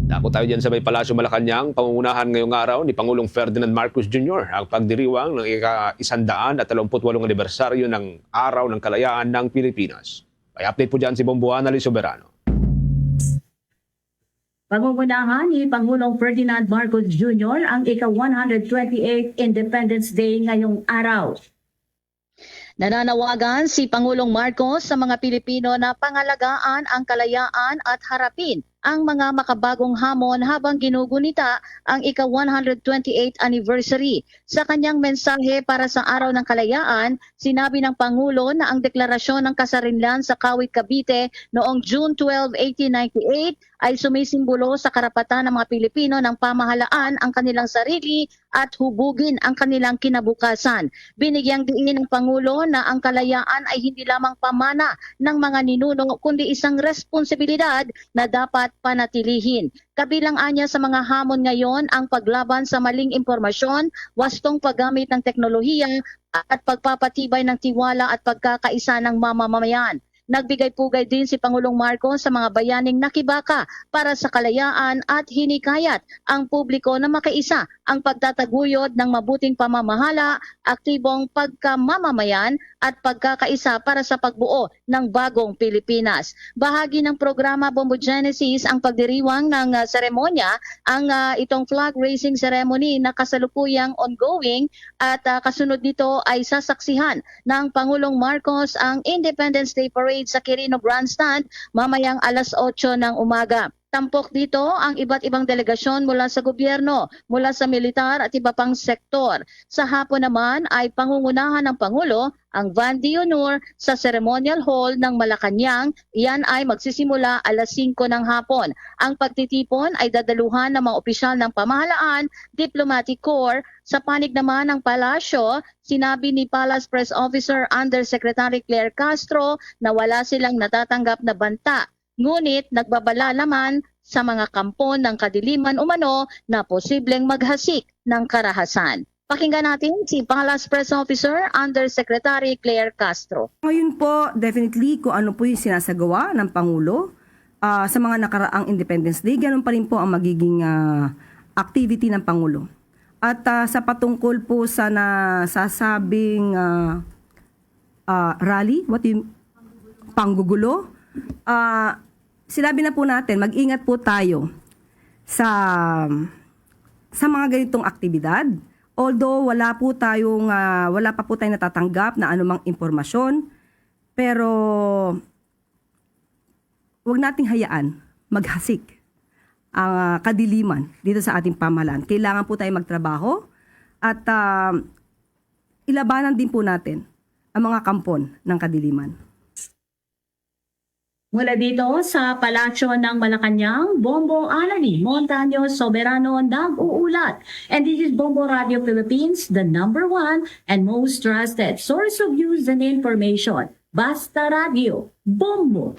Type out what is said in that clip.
Dako tayo dyan sa may Palasyo Malacanang, pangungunahan ngayong araw ni Pangulong Ferdinand Marcos Jr. ang pagdiriwang ng ika-138 anibersaryo ng Araw ng Kalayaan ng Pilipinas. May update po dyan si Bomboana Soberano. Pangungunahan ni Pangulong Ferdinand Marcos Jr. ang ika-128 Independence Day ngayong araw. Nananawagan si Pangulong Marcos sa mga Pilipino na pangalagaan ang kalayaan at harapin ang mga makabagong hamon habang ginugunita ang ika-128 anniversary. Sa kanyang mensahe para sa Araw ng Kalayaan, sinabi ng Pangulo na ang deklarasyon ng kasarinlan sa Kawit, Cavite noong June 12, 1898 ay sumisimbolo sa karapatan ng mga Pilipino ng pamahalaan ang kanilang sarili at hubugin ang kanilang kinabukasan. Binigyang diin ng Pangulo na ang kalayaan ay hindi lamang pamana ng mga ninuno kundi isang responsibilidad na dapat panatilihin. Kabilang anya sa mga hamon ngayon ang paglaban sa maling impormasyon, wastong paggamit ng teknolohiya at pagpapatibay ng tiwala at pagkakaisa ng mamamayan. Nagbigay-pugay din si Pangulong Marcos sa mga bayaning nakibaka para sa kalayaan at hinikayat ang publiko na makiisa ang pagtataguyod ng mabuting pamamahala, aktibong pagkamamamayan at pagkakaisa para sa pagbuo ng bagong Pilipinas. Bahagi ng programa Bombo Genesis ang pagdiriwang ng seremonya, ang itong flag raising ceremony na kasalukuyang ongoing at kasunod nito ay sasaksihan ng Pangulong Marcos ang Independence Day Parade sa Quirino Grandstand mamayang alas 8 ng umaga. Tampok dito ang iba't ibang delegasyon mula sa gobyerno, mula sa militar at iba pang sektor. Sa hapon naman ay pangungunahan ng Pangulo ang Van de Honor sa Ceremonial Hall ng Malacanang. Iyan ay magsisimula alas 5 ng hapon. Ang pagtitipon ay dadaluhan ng mga opisyal ng pamahalaan, Diplomatic Corps. Sa panig naman ng palasyo, sinabi ni Palace Press Officer Undersecretary Claire Castro na wala silang natatanggap na banta. Ngunit nagbabala naman sa mga kampon ng kadiliman umano na posibleng maghasik ng karahasan. Pakinggan natin si Palace Press Officer Undersecretary Claire Castro. Ngayon po, definitely kung ano po yung sinasagawa ng Pangulo sa mga nakaraang Independence Day, ganun pa rin po ang magiging activity ng Pangulo. At sa patungkol po sa nasasabing rally, panggugulo, sinabi na po natin, mag-ingat po tayo sa mga ganitong aktibidad. Although wala pa po tayong natatanggap na anumang impormasyon, pero huwag nating hayaan maghasik ang kadiliman dito sa ating pamahalaan. Kailangan po tayong magtrabaho at ilabanan din po natin ang mga kampon ng kadiliman. Mula dito sa Palasyo ng Malacanang, Bombo Alani Montaño Soberano nag-uulat. And this is Bombo Radio Philippines, the #1 and most trusted source of news and information. Basta Radio, Bombo!